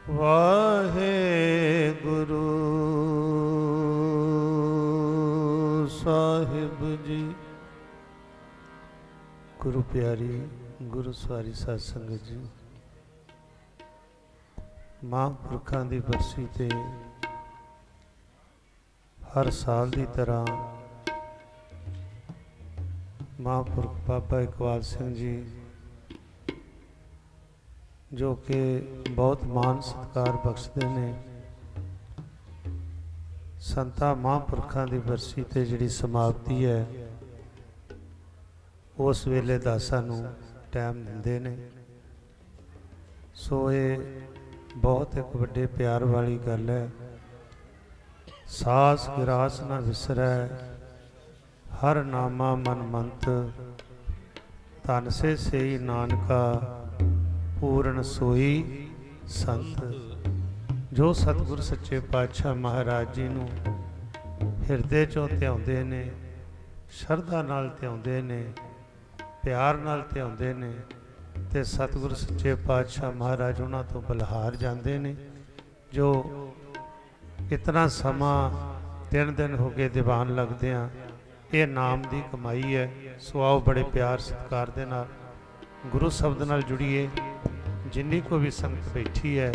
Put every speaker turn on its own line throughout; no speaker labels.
ਵਾਹਿਗੁਰੂ ਸਾਹਿਬ ਜੀ। ਗੁਰੂ ਪਿਆਰੀ ਗੁਰੂ ਸਵਾਰੀ ਸਾਧ ਸੰਗਤ ਜੀ, ਮਹਾਂਪੁਰਖਾਂ ਦੀ ਬਰਸੀ ਤੇ ਹਰ ਸਾਲ ਦੀ ਤਰ੍ਹਾਂ ਮਹਾਂਪੁਰਖ ਬਾਬਾ ਇਕਬਾਲ ਸਿੰਘ ਜੀ, ਜੋ ਕਿ ਬਹੁਤ ਮਾਣ ਸਤਿਕਾਰ ਬਖਸ਼ਦੇ ਨੇ, ਸੰਤਾਂ ਮਹਾਂਪੁਰਖਾਂ ਦੀ ਬਰਸੀ ਤੇ ਜਿਹੜੀ ਸਮਾਪਤੀ ਹੈ ਉਸ ਵੇਲੇ ਦਾਸਾਂ ਨੂੰ ਟਾਈਮ ਦਿੰਦੇ ਨੇ। ਸੋ ਇਹ ਬਹੁਤ ਇੱਕ ਵੱਡੇ ਪਿਆਰ ਵਾਲੀ ਗੱਲ ਹੈ। ਸਾਸ ਗਿਰਾਸ ਨਾ ਵਿਸਰੈ, ਹਰ ਨਾਮਾ ਮਨ ਮੰਤ, ਧਨ ਸੇ ਸਈ ਨਾਨਕਾ, ਪੂਰਨ ਸੋਈ ਸੰਤ। ਜੋ ਸਤਿਗੁਰ ਸੱਚੇ ਪਾਤਸ਼ਾਹ ਮਹਾਰਾਜ ਜੀ ਨੂੰ ਹਿਰਦੇ 'ਚੋਂ ਧਿਆਉਂਦੇ ਨੇ, ਸ਼ਰਧਾ ਨਾਲ ਧਿਆਉਂਦੇ ਨੇ, ਪਿਆਰ ਨਾਲ ਧਿਆਉਂਦੇ ਨੇ, ਅਤੇ ਸਤਿਗੁਰ ਸੱਚੇ ਪਾਤਸ਼ਾਹ ਮਹਾਰਾਜ ਉਹਨਾਂ ਤੋਂ ਬਲਿਹਾਰ ਜਾਂਦੇ ਨੇ। ਜੋ ਇਤਨਾ ਸਮਾਂ 3 ਦਿਨ ਹੋ ਗਏ ਦੀਵਾਨ ਲੱਗਦਿਆਂ, ਇਹ ਨਾਮ ਦੀ ਕਮਾਈ ਹੈ। ਸੋ ਆਓ ਬੜੇ ਪਿਆਰ ਸਤਿਕਾਰ ਦੇ ਨਾਲ ਗੁਰੂ ਸ਼ਬਦ ਨਾਲ ਜੁੜੀਏ। ਜਿੰਨੀ ਕੋ ਵੀ ਸੰਗਤ ਬੈਠੀ ਹੈ,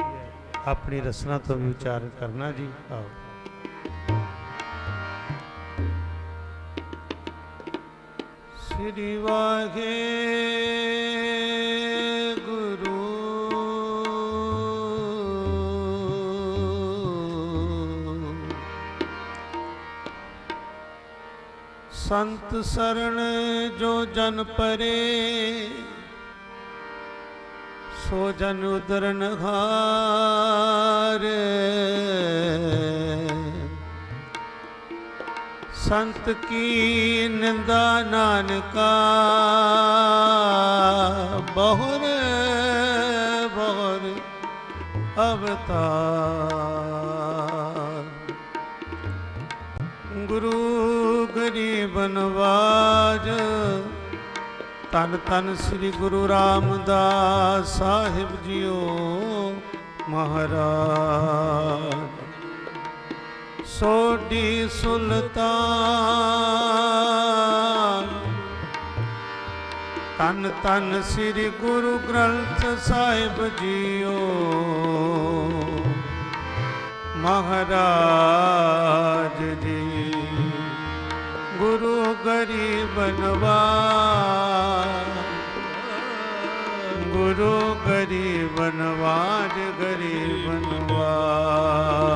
ਆਪਣੀ ਰਸਨਾ ਤੋਂ ਵੀ ਉਚਾਰਨ ਕਰਨਾ ਜੀ। ਆਓ। ਸ੍ਰੀ ਵਾਹਿਗੁਰੂ ਸੰਤ ਸਰਣ ਜੋ ਜਨ ਪਰੇ, ਸੋ ਜਨ ਉਦਰਨ ਹਾਰ। ਸੰਤ ਕੀ ਨਿੰਦਾ ਨਾਨਕਾ, ਬਹੁਰ ਬਹੁਰ ਅਵਤਾਰ। ਗੁਰੂ ਗਰੀਬ ਨਵਾਜ, ਧੰਨ ਧੰਨ ਸ੍ਰੀ ਗੁਰੂ ਰਾਮਦਾਸ ਸਾਹਿਬ ਜੀਓ ਮਹਾਰਾਜ। ਸੋਢੀ ਸੁਲਤਾਨ, ਧੰਨ ਧੰਨ ਸ੍ਰੀ ਗੁਰੂ ਗ੍ਰੰਥ ਸਾਹਿਬ ਜੀਓ ਮਹਾਰਾਜ ਜੀ। ਗੁਰੂ ਗਰੀਬ ਨਵਾਜ, ਗੁਰੂ ਗਰੀਬ ਨਵਾਜ, ਗਰੀਬ ਨਵਾਜ।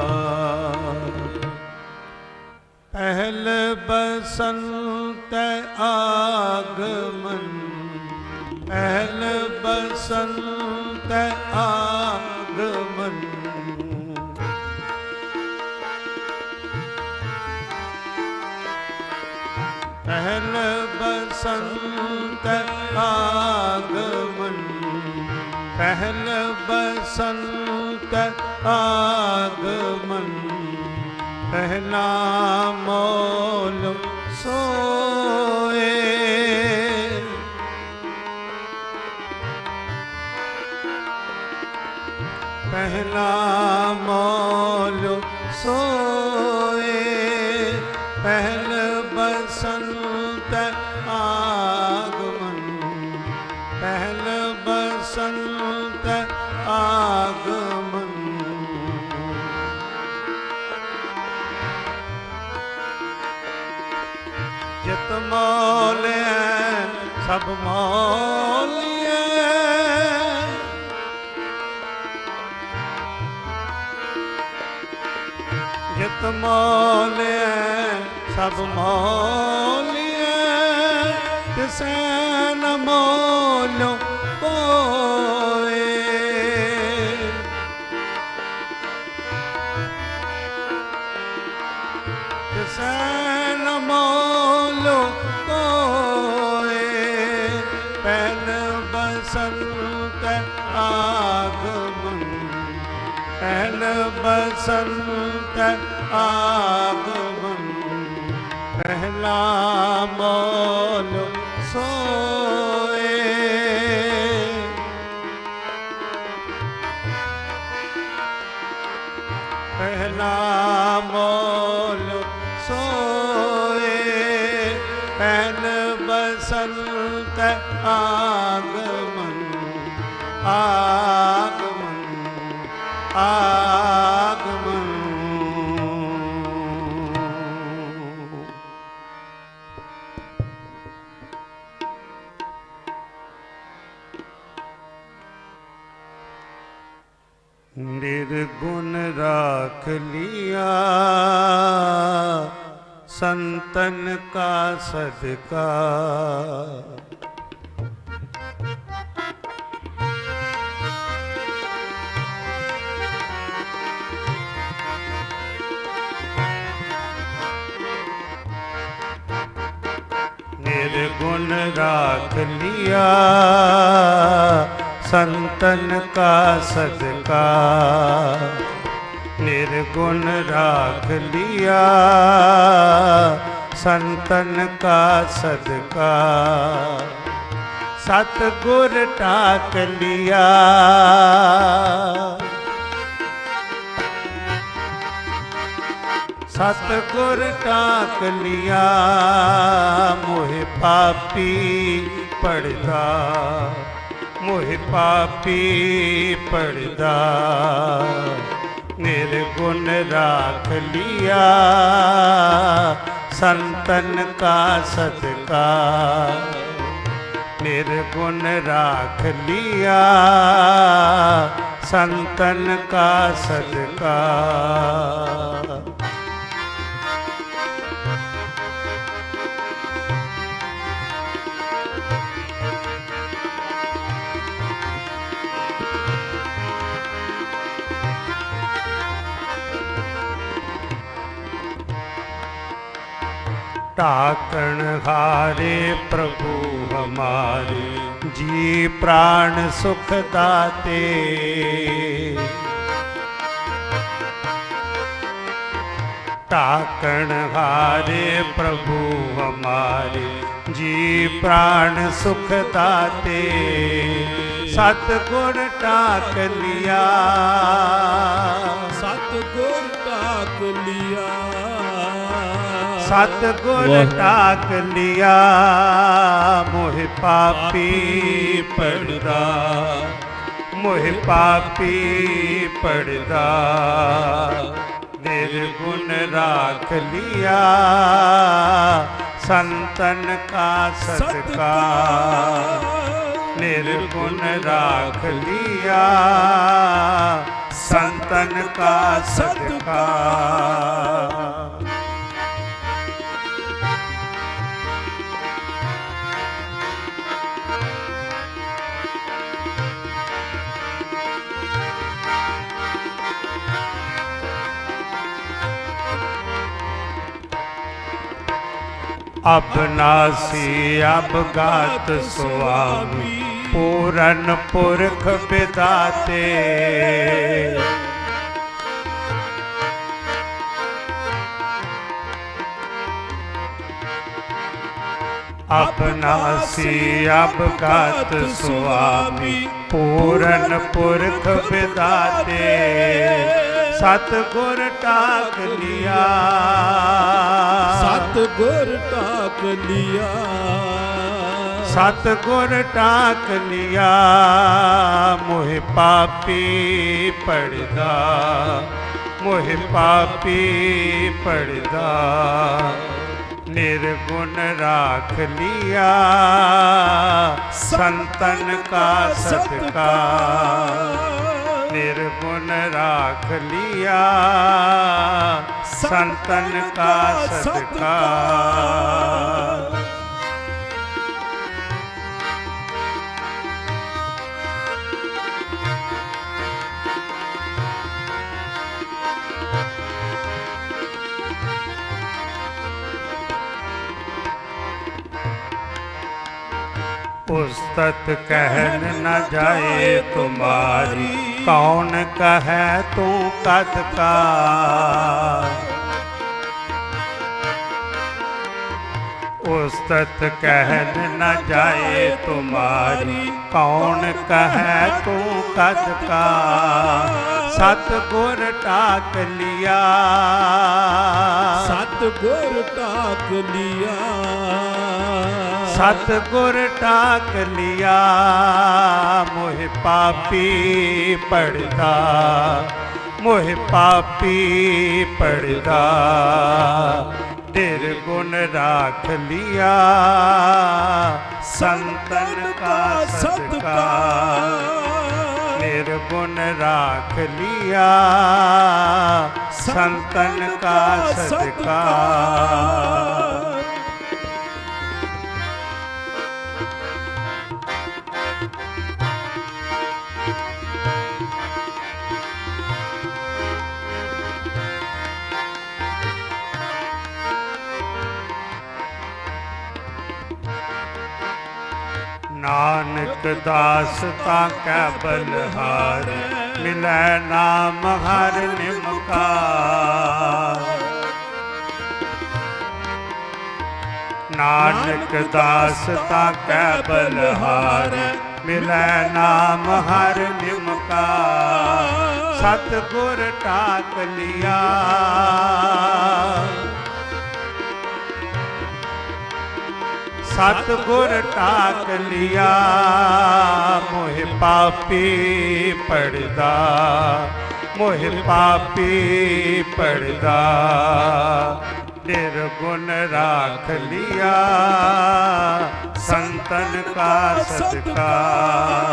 ਪਹਿਲ ਬਸੰਤ ਆਗਮਨ, ਪਹਿਲ ਬਸੰਤ ਆਗਮਨ। ਪਹਿਲ ਬਸੰਤ ਆਗਮਨ, ਪਹਿਲ ਬਸੰਤ ਆਗਮਨ। ਪਹਿਲਾ ਮੋਲ ਸੋਏ, ਪਹਿਲਾ ਮੋਲ ਸੋਏ। ਪਹਿਲ ਬਸੰਤ ਆਗਮਨ, ਪਹਿਲ ਬਸੰਤ ਆਗਮਨ। ਜਿਤ ਮੋਲਿਆ ਸਭ ਮੋਲਿਆ, ਜਿਤ ਮੋਲਿਆ ਸਭ ਮੋਲਿਆ। ਤਿਸੈ ਨ ਮੋਲਿਓ ਕੋਇ, ਤਿਸੈ ਨ ਮੋਲਿਓ ਕੋਇ। ਪਹਿਲ ਬਸੰਤ ਆਗਮਨ, ਪਹਿਲ ਬਸੰਤ ਆਗਮਨ। ਪਹਿਲਾ ਮੋਲ ਸੋਏ, कै आगमन आगमन आगमन। निर्गुण राख लिया संतन का सदका। निर्गुण राख लिया संतन का सदका। निर्गुण राख लिया संतन का सदका। सतगुर टाक लिया सतगुर टाक लिया। मोहे पापी पड़दा मोहे पापी पड़दा। निर्गुण राख लिया संतन का सदका। निर्गुण राख लिया संतन का सदका। टाकण हारे प्रभु हमारे जी प्राण सुख दाते। टाकण हारे प्रभु हमारे जी प्राण सुख दाते। सतगुर टाक लिया
सतगुर टाक लिया।
सतगुर टाक लिया। मोहे पापी पड़दा मोहे पापी पड़दा। निर्गुण राख लिया संतन का सदका। निर्गुण राख लिया संतन का सदका। अबनासी अबगात स्वामी पूरन पुरख बिदाते। अबनासी अबगात स्वामी पूरन पुरख बिदाते। सतगुर टाक लिया
सतगुर टाक लिया।
सतगुर टाक लिया। मोहे पापी पड़दा मोहे पापी पड़दा। निर्गुण राख लिया संतन का सदका। निर्गुण राख लिया संतन का सदका। उस्तत कहन न जाए तुम्हारी कौन कहे तू कद का। उस्तत कहन न जाए तुम्हारी कौन कहे तू कद का। सतगुर टाक लिया
सतगुर टाक लिया।
सतगुर टाक लिया मोह पापी पड़दा, मोह पापी पड़दा। निर्गुण राख लिया संतन का सत्कार, निर्गुण राख लिया संतन का सत्कार। नानक दास ताकै बलहार, मिलै नाम हर निमकार। नानक दास ताकै बलहार, मिलै नाम हर निमकार। सतगुर टाक लिया सतगुर टाक लिया मोह पापी पड़दा, मोह पापी पड़दा। निर्गुण राख लिया संतन का सत्कार,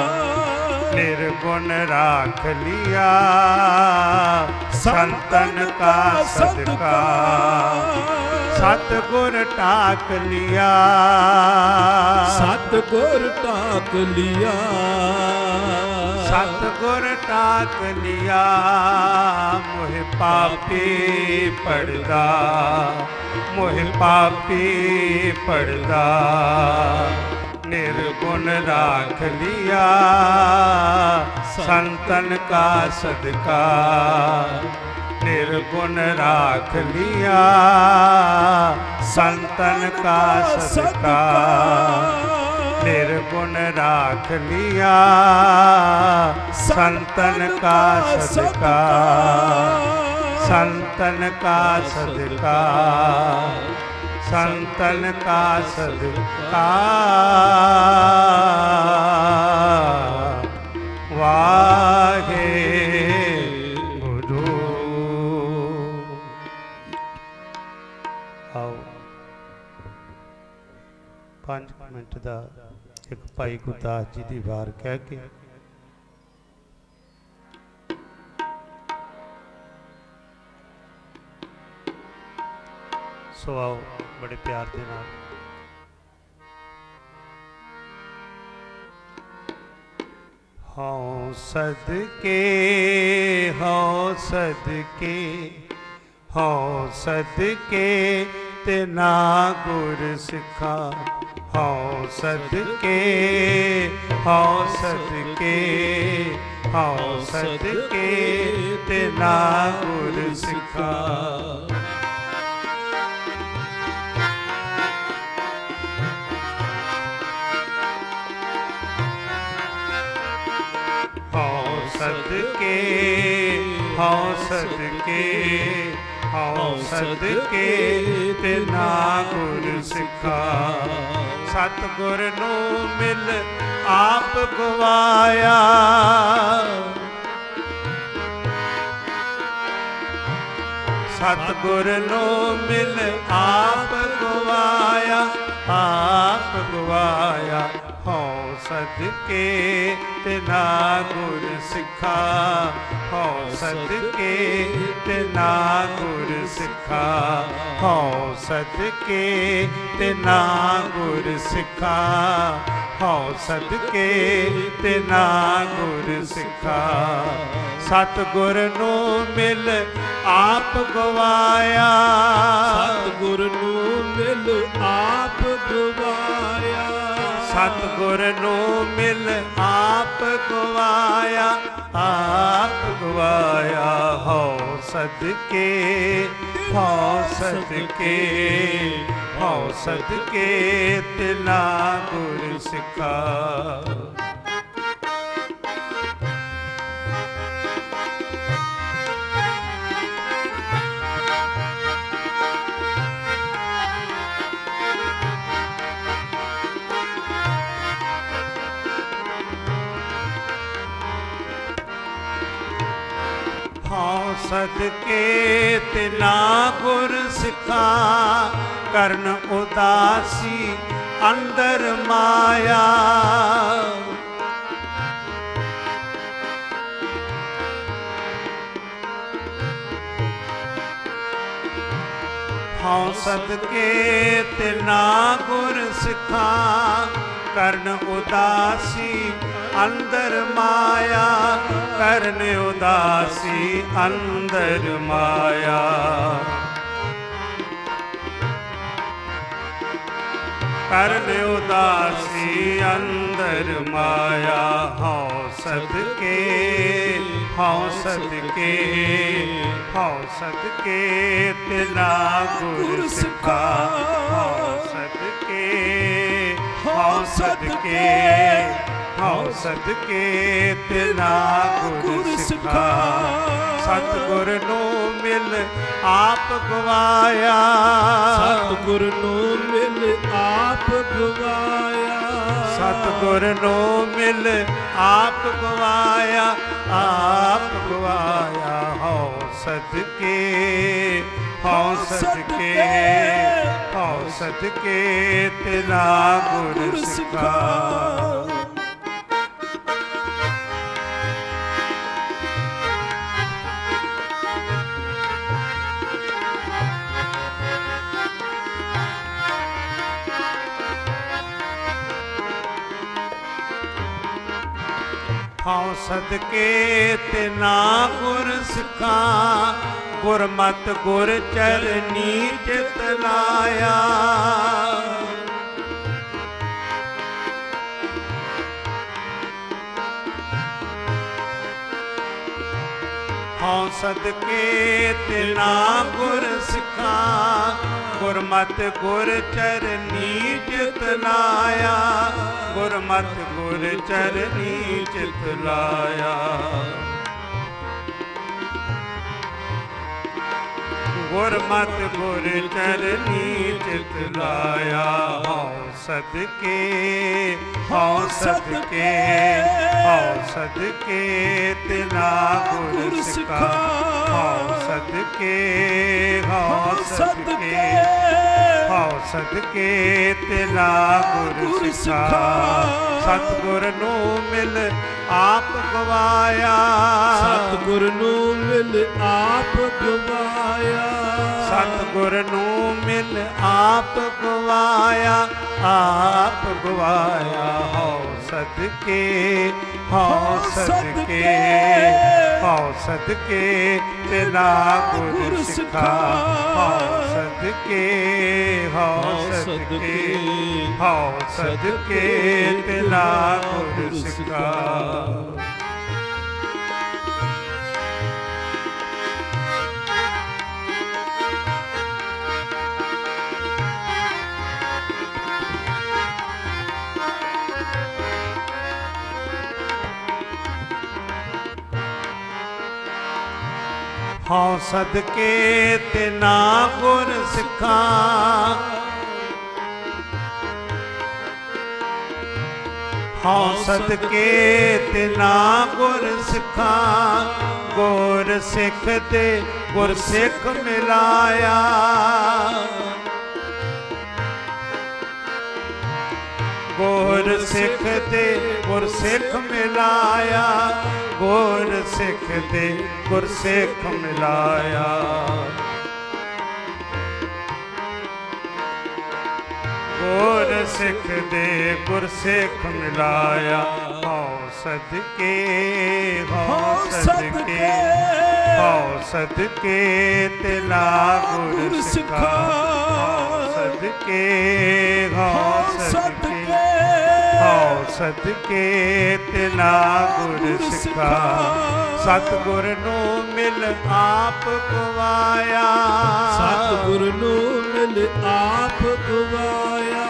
निर्गुण राख लिया संतन का सत्कार। सतगुर टाक लिया,
सतगुर टाक लिया,
सतगुर टाक लिया मोह पापी पड़दा, मोह पापी पड़दा। निर्गुण राख लिया संतन का सत्कार, निर्गुण राख लिया संतन का सत्कार। निर्गुण राख लिया संतन का सत्कार, संतन का सत्कार, संतन का सत्कार। वाहे पांच मिनट का एक भाई गुरदास जी की वार कह के सो आओ बड़े प्यार के नाल। हाँ सदके, हाँ सदके, हाँ सदके तेना गुर सिखा। हाँ सदके, हाँ सदके, हाँ सदके तेना गुर सिखा। हाँ सदके, हाँ सदके, हाँ सदके तेना गुर सिखा। सतगुर नू मिल आप गवाया, सतगुर नू मिल आप गवाया, आप गवाया। हाँ सदके तेना गुर सिखा, हाँ सदके तेना गुर सिखा। हाँ सदके तेना गुर सिखा, हाँ सदके तेना गुर सिखा। सतगुर नू मिल आप गवाया,
सतगुर नू मिल आप गवाया।
सतगुर नू मिल आप गवाया, आप गवाया। हाँ सदके, हाँ सदके, हाँ सदके तेना गुर सिखा। सदके तिना गुर सिखा करन उदासी अंदर माया। हाँ सदके तिना गुर सिखा करन उदासी अंदर माया। करन उदासी अंदर माया। करन उदासी अंदर माया। हाँ सदके हाँ सदके हाँ सदके तिना गुर सिखा। हाँ सदके हाँ सदके हाँ सदके तिना गुर सिखा। सतगुर नू मिल आप गवाया।
सतगुर नू मिल आप गवाया।
सतगुर नू मिल आप गवाया। आप गवाया हाँ सदके हाँ सदके हाँ सदके तिना गुर सिखा। हाँ सदके तिना गुर सिखा। गुरमत गुर चरनी चित लाया। हाँ सदके तिना गुर सिखा। गुरमत गुर चरनी चित लाया। गुरमत गुर चरनी चित लाया। गुरमत गुर चरनी चित लाया। हाँ सदके हाँ सदके हाँ सदके तिना गुर सिखा। हाँ सदके हाँ सदके हाँ सदके तिना गुर सिखा। सतगुर नू मिल आप गवाया।
सतगुर नू मिल आप गवाया।
सतगुर नू मिल आप गवाया। आप गवाया हाँ सदके हाँ सदके हाँ सदके तिना गुर सिखा। हाँ सदके हाँ सदके हाँ सदके तिना गुर सिखा। हाँ सदके तिना गुर सिखा। हाँ सदके तिना गुर सिखा। गुर सिख दे गुर सिख मिलाया। गुर सिख दे गुर सिख मिलाया। गुर सिख दे गुर सिख मिलाया। गुर सिख दे गुर सिख मिलाया। हाँ सदके हाँ सदके हाँ सदके तिना गुर सिखा। हाँ सदके हाँ सदके हाँ सदके तिना गुर सिखा। सतगुर नू मिल आप गवाया।
सतगुर नू मिल आप गवाया।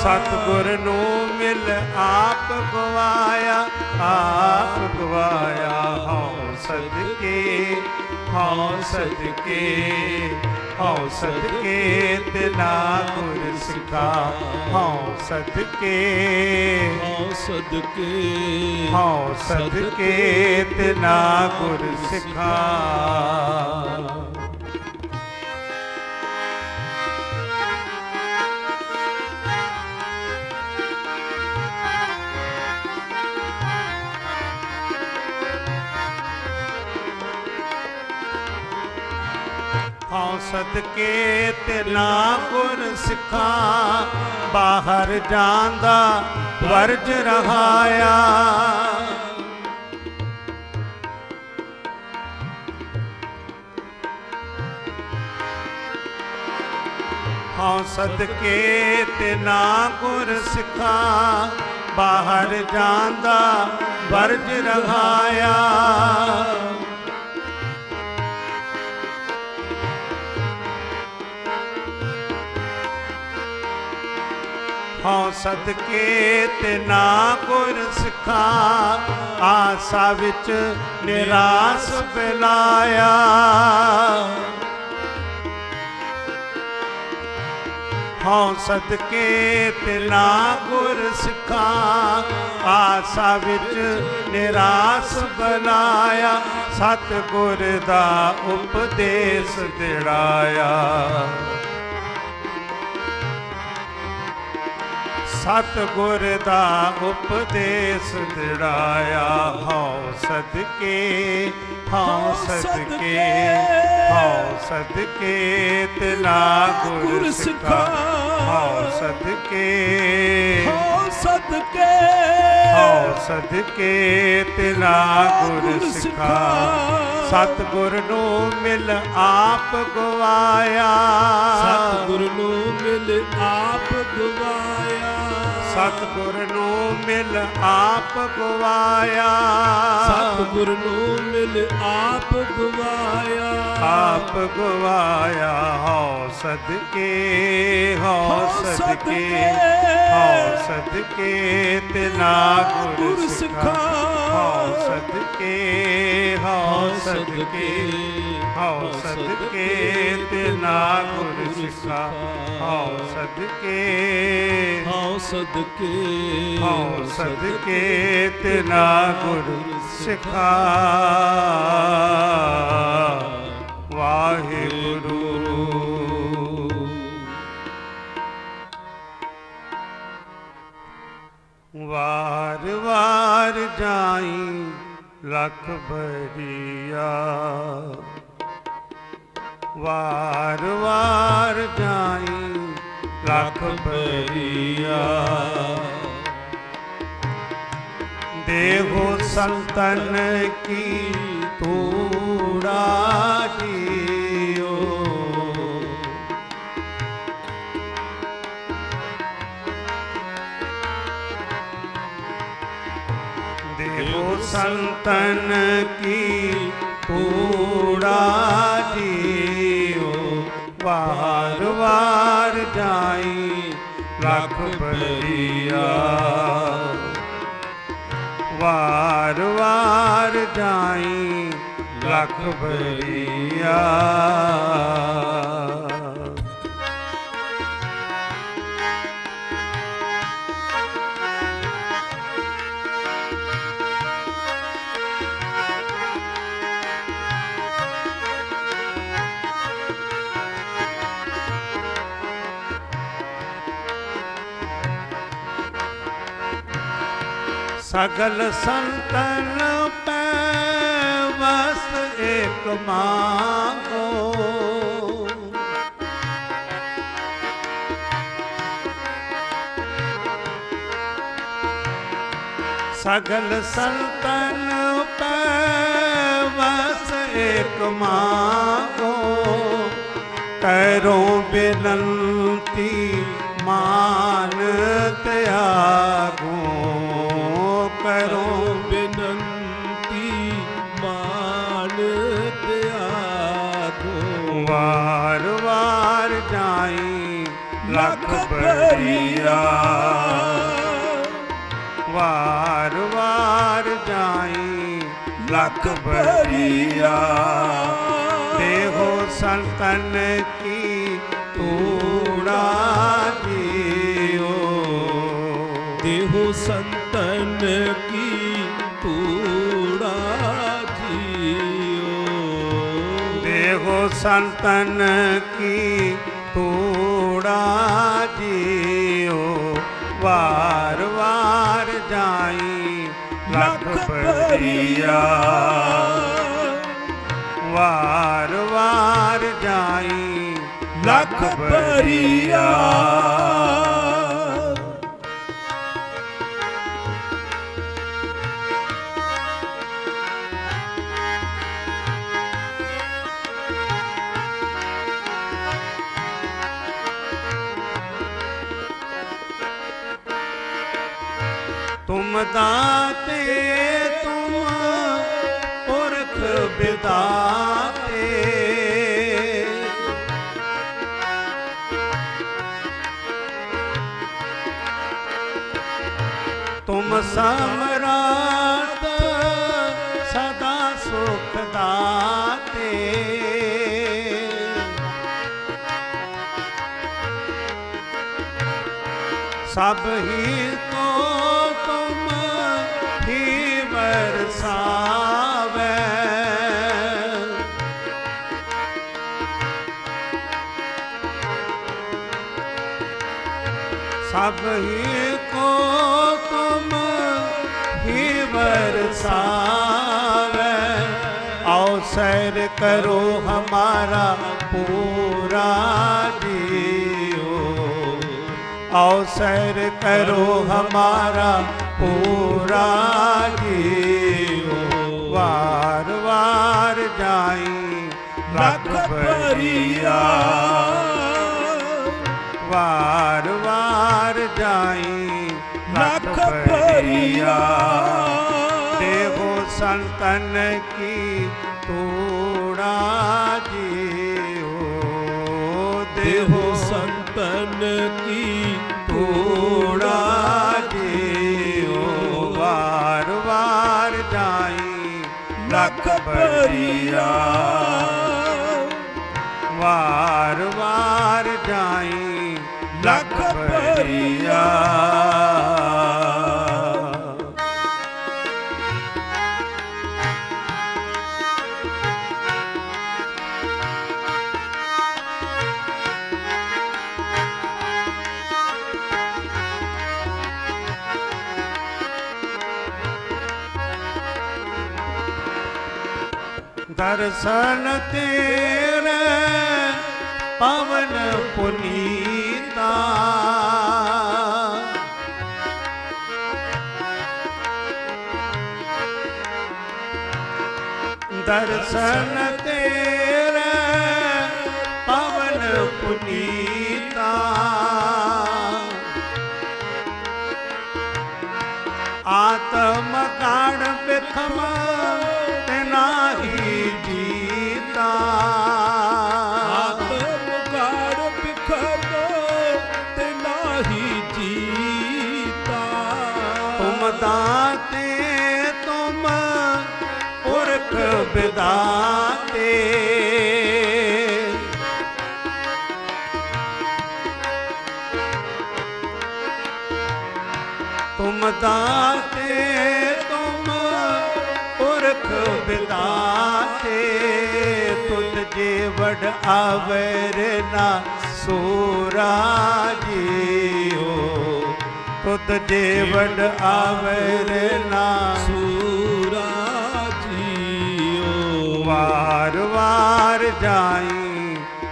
सतगुर नू मिल आप गवाया। आप गवाया हाँ सदके हाँ सदके हाँ सदके तिना गुर सिखा। हाँ सदके
ਸਦਕੇ
ਹਉ ਸਦਕੇ ਤਿਨਾ ਗੁਰ ਸਿਖਾ। ਹਉ ਸਦਕੇ ਤਿਨਾ ਗੁਰ ਸਿਖਾ, ਬਾਹਰ ਜਾਂਦਾ ਵਰਜ ਰਹਾਇਆ। ਹਉ ਸਦਕੇ ਤਿਨਾ ਗੁਰ ਸਿਖਾ, ਬਾਹਰ ਜਾਂਦਾ ਵਰਜ ਰਹਾਇਆ। ਹਉ ਸਦਕੇ ਤਿਨਾ ਗੁਰ ਸਿਖਾ, ਆਸਾ ਵਿੱਚ ਨਿਰਾਸ ਬਿਲਾਇਆ। ਹਉ ਸਦਕੇ ਤਿਨਾ ਗੁਰ ਸਿਖਾ, ਆਸਾ ਵਿੱਚ ਨਿਰਾਸ ਬਿਲਾਇਆ। ਸਤਿਗੁਰ ਦਾ ਉਪਦੇਸ ਦਿੜਾਇਆ। ਸਤਿਗੁਰ ਦਾ ਉਪਦੇਸ ਦਿੜਾਇਆ। ਹਉ ਸਦਕੇ ਹਉ ਸਦਕੇ ਹਉ ਸਦਕੇ ਤਿਨਾ ਗੁਰ ਸਿਖਾ। ਹਉ ਸਦਕੇ
ਹਉ ਸਦਕੇ
ਹਉ ਸਦਕੇ ਤਿਨਾ ਗੁਰ ਸਿਖਾ। ਸਤਿਗੁਰ ਨੂੰ ਮਿਲ ਆਪ ਗਵਾਇਆ।
ਸਤਿਗੁਰ ਨੂੰ ਮਿਲ ਆਪ ਗਵਾਇਆ।
ਸਤਿਗੁਰ ਨੂੰ ਮਿਲ ਆਪ ਗਵਾਇਆ।
ਸਤਿਗੁਰ ਨੂੰ ਮਿਲ ਆਪ ਗਵਾਇਆ।
ਆਪ ਗਵਾਇਆ। ਹਉ ਸਦਕੇ ਹਉ ਸਦਕੇ ਹਉ ਸਦਕੇ ਤਿਨਾ ਗੁਰ ਸਿਖਾ। ਹਉ ਸਦਕੇ ਹਉ ਸਦਕੇ ਹਉ ਸਦਕੇ ਤਿਨਾ ਗੁਰ ਸਿਖਾ। ਹਉ ਸਦਕੇ
ਹਉ ਸਦਕੇ
ਹਉ ਸਦਕੇ ਤਿਨਾ ਗੁਰ ਸਿਖਾ। ਵਾਹਿਗੁਰੂ। ਵਾਰ ਵਾਰ ਜਾਈ ਲਖ ਬਰੀਆ। ਵਾਰ ਵਾਰ ਜਾਈ ਲਖ ਬਰੀਆ। ਦੇਹੋ ਸੰਤਨ ਕੀ ਤੂੜਾ ਜੀਓ। ਦੇਹੋ ਸੰਤਨ ਕੀ ਤੂੜਾ ਜੀਓ। ਵਾਰ ਵਾਰ ਜਾਈ ਲਖ ਬਰੀਆ। ਵਾਰ ਵਾਰ ਜਾਈ ਲਖ ਬਰੀਆ। सगल संतन पै बस एक मांगो। सगल संतन पै बस एक मांगो। करो बिनती मान त्यागो। करो
ਬਿਨੰਤੀ ਮਾਨ ਤਿਆਗੋ।
ਵਾਰ ਵਾਰ ਜਾਈ ਲਖ ਬਰੀਆ। ਵਾਰ ਵਾਰ ਜਾਈ ਲਖ ਬਰੀਆ। ਦੇਹੋ ਸੰਤਨ ਕੀ ਤੂੜਾ ਜੀਓ।
ਦੇਹੋ ਸੰਤ संतन की तूड़ा जियो।
देहो संतन की तूड़ा जियो, वार वार जाई लख परिया, वार वार जाई लख परिया। तुम दाते तुम पुरख बिदाते, तुम सम्राट सदा सुख दाते। सब ही तो तुम ही बरसावे, सब ही को तुम ही बरसावे। अवसर करो हमारा पूरा जियो, अवसर करो हमारा पूरा जियो। वार वार जाई लख परिया, वार वार जाई लख परिया। देहो संतन की तूड़ा जियो,
देहो संतन की
तूड़ा जियो। वार वार जाई लख परिया, वार वार जाई लख परिया। दर्शन तेरे पवन पुनीता, दर्शन तेरे पवन पुनीता। आत्म काण बिखम नाही जीता,
आत्म काण बिखम नाही जीता।
तुम दाते तुम पुरख बिदाते, तुम दाते तुम पुरख बिदाते। तुझ जे वड आवर ना सूरा जियो, तुझ जे वड आवर ना
सूरा जियो।
वार वार जाई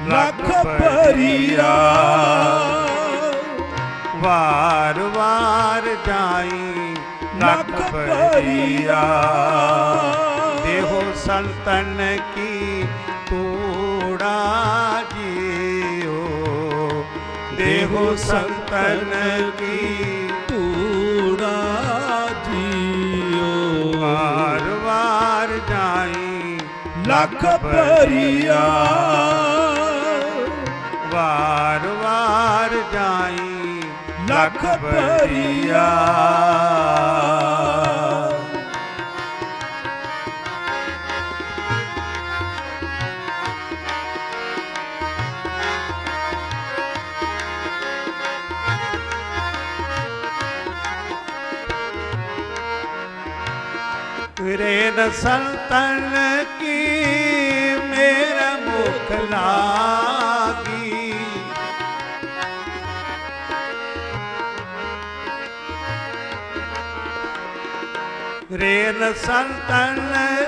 लख परिया, वार वार जाई लख परिया। देहो संतन की तूड़ा जियो, देहो संतन की
तूड़ा जियो।
वार वार जाई
लख परिया,
वार वार जाई लख परिया। रेन संतन की मेरा मुख लागी, रेन संतन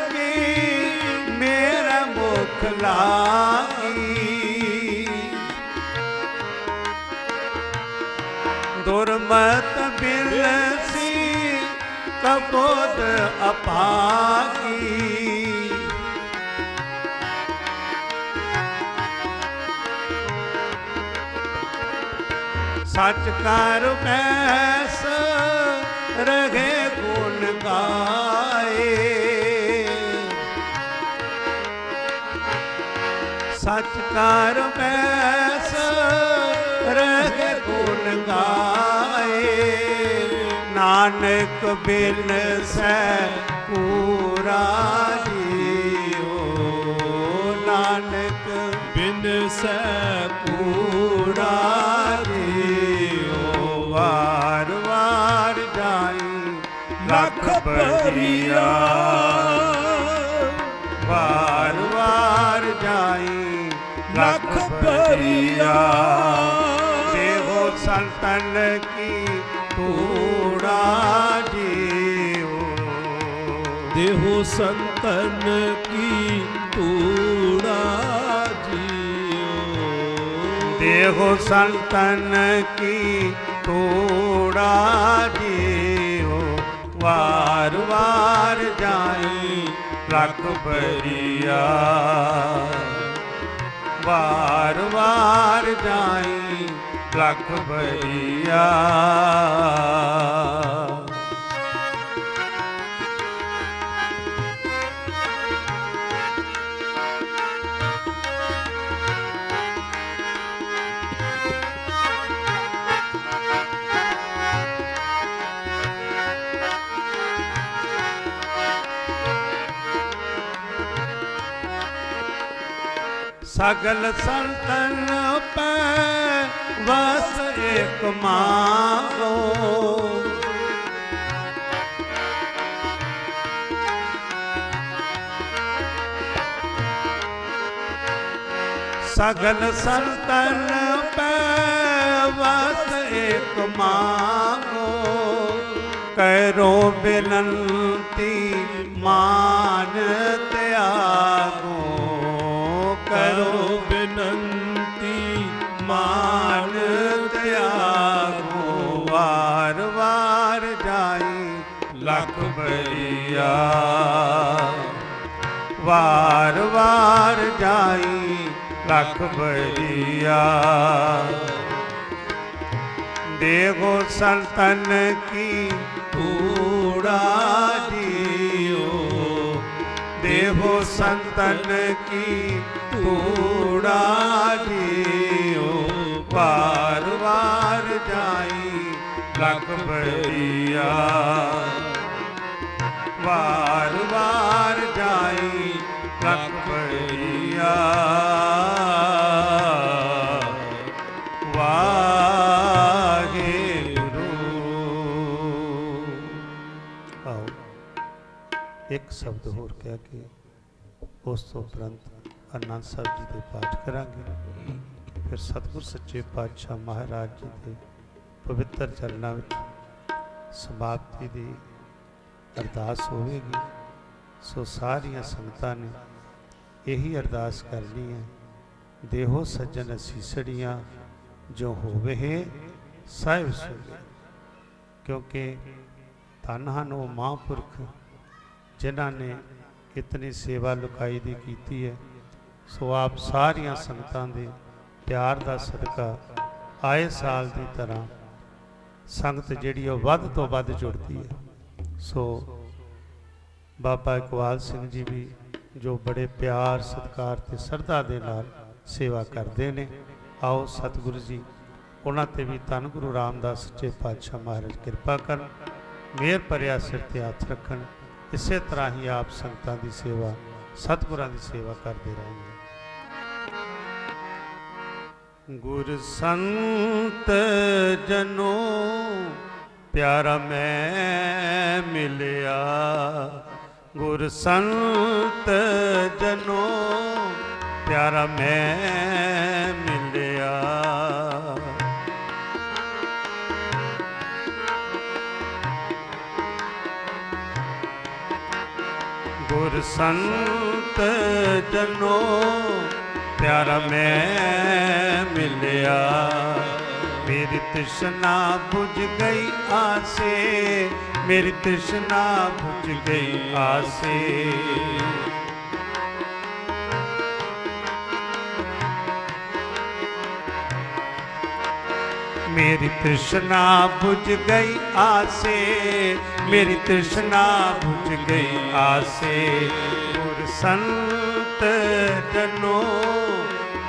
की मेरा मुख लागी, दुर्मत बिलसी कबोध अभागी, सच कर बैस रहे गुण गाए, सच कर बैस रहे गुण गाए, नानक बिन सै पूरा जियो, नानक
बिन सै
पूरा जियो, वार वार जाई
लख परिया,
वार वार जाई
लख परिया,
देहो संतन की पूरा जियो,
देहो संतन की तूड़ा जियो,
देहो संतन की तूड़ा जियो, वार वार जाई लख परिया, वार वार जाई लख परिया। सगल संतन पे बस एक मांगो, सगल संतन पे बस एक मांगो, करो बिनती मान त्यागो,
करो बिनती
मान त्यागो, वार वार जाई लख परिया, वार वार जाई लख परिया, देवो संतन की पूरा जियो, देवो संतन की पूरा जियो, वार वार जाई लख परिया, वार वार जाई लख परिया, एक शब्द होर कह के उस तो उपरंत आनंद साहब जी के पाठ करांगे, फिर सतगुर सच्चे पातशाह महाराज जी के पवित्र चरणों में समाप्ति की अरदास होगी। सो सारिया संगतां ने यही अरदास करनी है, देहो सज्जन असीसड़ियाँ जो होवे है साहिब सुने, क्योंकि धन हन वो महापुरख जिन्हों ने इतनी सेवा लुकाई दी की है। सो आप सारिया संगतां दे प्यार का सदका आए साल की तरह संगत जिहड़ी वो वध तो वध जुड़ती है। सो बाबा इकबाल सिंह जी भी जो बड़े प्यार सत्कार ते श्रद्धा दे नाल सेवा करते हैं। आओ सतगुरु जी उन्हां ते भी धन गुरु रामदास सच्चे पातशाह महाराज कृपा करन, मेहर भरिया सिर ते हथ रखन। इसे तरह ही आप संगतां दी सेवा सतगुरां दी सेवा करते रहेंगे। गुर संत जनों प्यारा मैं मिलिया, ਗੁਰ ਸੰਤ ਜਨੋ ਪਿਆਰਾ ਮੈਂ ਮਿਲਿਆ। ਗੁਰ ਸੰਤ ਜਨੋ ਪਿਆਰਾ ਮੈਂ ਮਿਲਿਆ। ਮੇਰੀ ਤ੍ਰਿਸ਼ਨਾ ਬੁਝ ਗਈ ਆਸੇ, ਮੇਰੀ ਤ੍ਰਿਸ਼ਨਾ ਬੁਝ ਗਈ ਆਸੇ। मेरी तृष्णा बुझ गई आसे, मेरी तृष्णा बुझ गई आसे। गुर संत जनो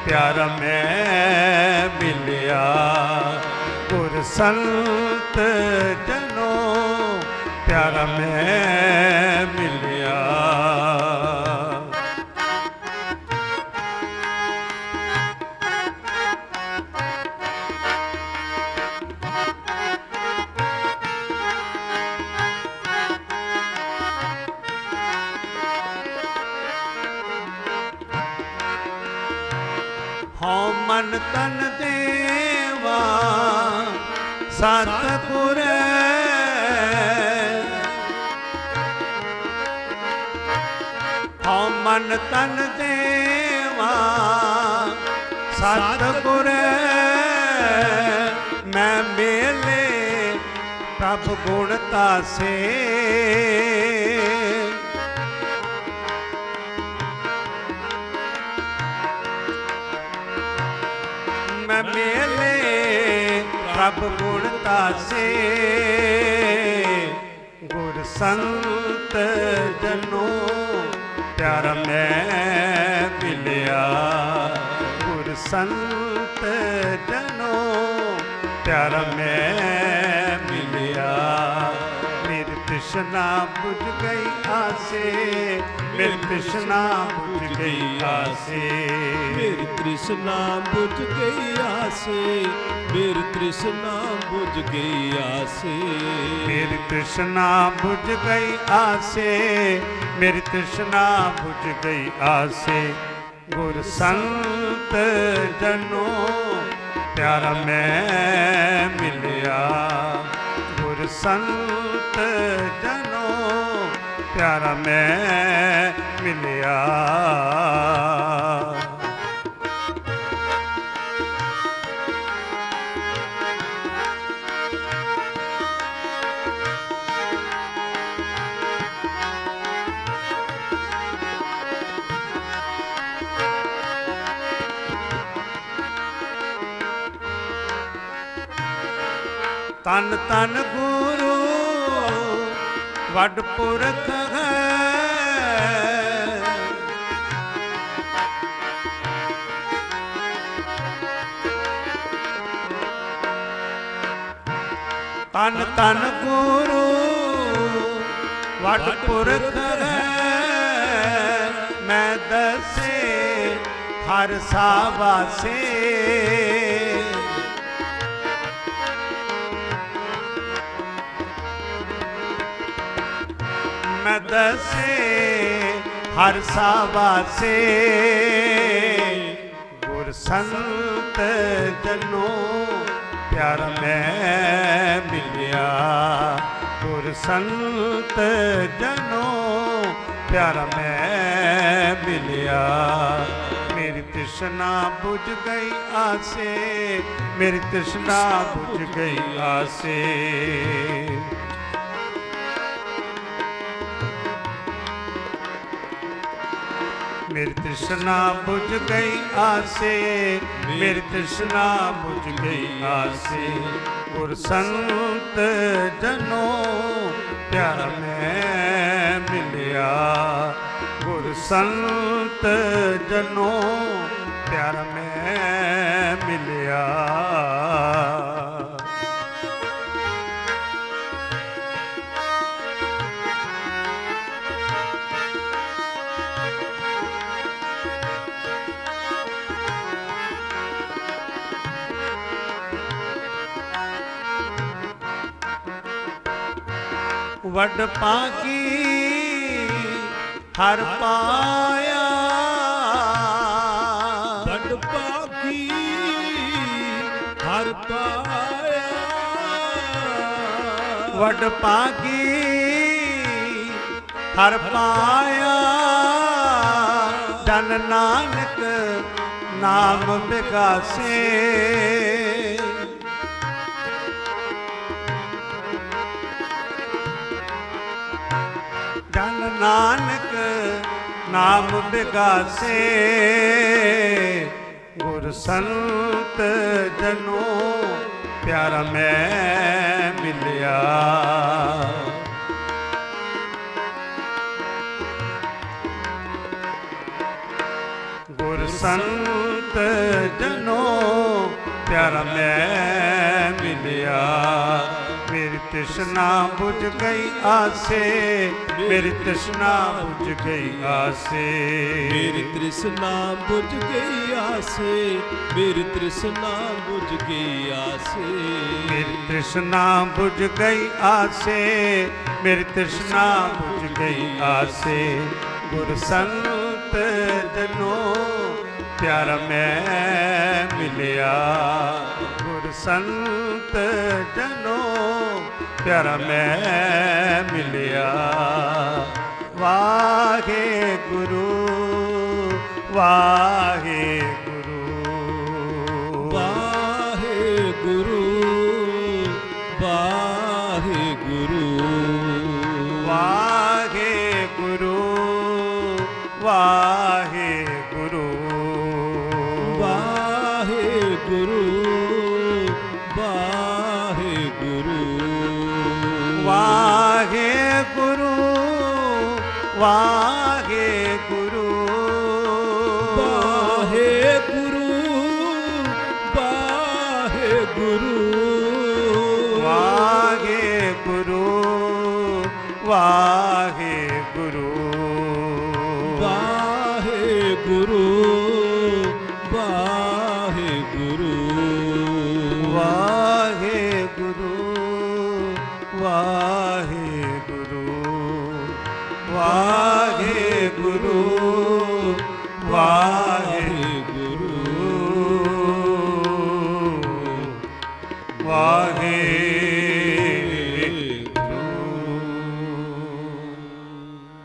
प्यारा मैं मिलिया। गुर संत जनो प्यारा मैं मिलिया। ਹਉ ਮਨ ਤਨ ਦੇਵਾ ਸਤਿਗੁਰ। ਹਉ ਮਨ ਤਨ ਦੇਵਾ ਸਤਿਗੁਰ। ਮੈਂ ਮੇਲੇ ਪ੍ਰਭ ਗੁਣ ਤਾਸੇ। मैं मेले प्रभ गुण तासे। गुर संत जनो प्यारा मैं मिलिया। गुर संत जनो प्यारा मैं मिलिया। मेरी तृष्णा बुझ गई आसे, मेरी तृष्णा बुझ गई आसे।
मेरी तृष्णा बुझ गई आसे, मेरी तृष्णा बुझ गई आसे।
मेरी तृष्णा बुझ गई आसे, मेरी तृष्णा बुझ गई आसे। गुर संत जनो प्यारा मैं मिलिया। गुर संत जनो प्यारा मैं मिलिया। तन तन गुरु वड पुरख है। तन तन गुरु वड पुरख है। मैं दसे हर सावासे। मैं दसे हर सावासे। गुर संत जनो प्यारा मैं मिलिया। गुर संत जनो प्यारा मैं मिलिया। मेरी तृष्णा बुझ गई आसे, मेरी तृष्णा बुझ गई आसे। मेरी तृष्णा बुझ गई आसे, मेरी तृष्णा बुझ गई आसे। गुर संत जनो प्यारा मैं मिलिया। गुर संत जनो प्यारा मैं मिलिया। वड पागी ਹਰ ਪਾਇਆ
ਵੱਡ ਭਾਗੀ ਹਰ ਪਾਇਆ
ਵੱਡ ਭਾਗੀ ਹਰ ਪਾਇਆ ਜਨ ਨਾਨਕ ਨਾਮ ਵਿਗਾਸੇ ਜਨ ਨਾਨਕ ਨਾਮ ਵਿਗਾਸੇ ਗੁਰ ਸੰਤ ਜਨੋ ਪਿਆਰਾ ਮੈਂ ਮਿਲਿਆ ਗੁਰ ਸੰਤ ਜਨੋ ਪਿਆਰਾ ਮੈਂ ਮਿਲਿਆ ਮੇਰੀ ਤ੍ਰਿਸ਼ਨਾ ਬੁਝ ਗਈ ਆਸੇ ਮੇਰੀ ਤ੍ਰਿਸ਼ਨਾ ਬੁਝ ਗਈ ਆਸੇ
ਮੇਰੀ ਤ੍ਰਿਸ਼ਨਾ ਬੁਝ ਗਈ ਆਸੇ ਮੇਰੀ ਤ੍ਰਿਸ਼ਨਾ ਬੁਝ ਗਈ ਆਸੇ
ਮੇਰੀ ਤ੍ਰਿਸ਼ਨਾ ਬੁਝ ਗਈ ਆਸੇ ਮੇਰੀ ਤ੍ਰਿਸ਼ਨਾ ਬੁਝ ਗਈ ਆਸੇ ਗੁਰ ਸੰਤ ਜਨੋ ਪਿਆਰਾ ਮੈਂ ਮਿਲਿਆ ਗੁਰ ਸੰਤ ਜਨੋ ਪਿਆਰਾ ਮੈਂ ਮਿਲਿਆ ਵਾਹਿਗੁਰੂ ਵਾਹਿਗੁਰੂ
ਵਾਹਿਗੁਰੂ ਵਾਹਿਗੁਰੂ
ਵਾਹਿਗੁਰੂ ਵਾਹਿਗੁਰੂ
ਵਾਹਿਗੁਰੂ ਵਾਹਿਗੁਰੂ
ਵਾਹਿਗੁਰੂ ਵਾਹਿਗੁਰੂ
ਵਾਹਿਗੁਰੂ ਵਾਹਿਗੁਰੂ
ਵਾਹਿਗੁਰੂ ਵਾਹਿਗੁਰੂ
ਵਾਹਿਗੁਰੂ
ਵਾਹਿਗੁਰੂ ਵਾਹਿਗੁਰੂ ਵਾਹਿਗੁਰੂ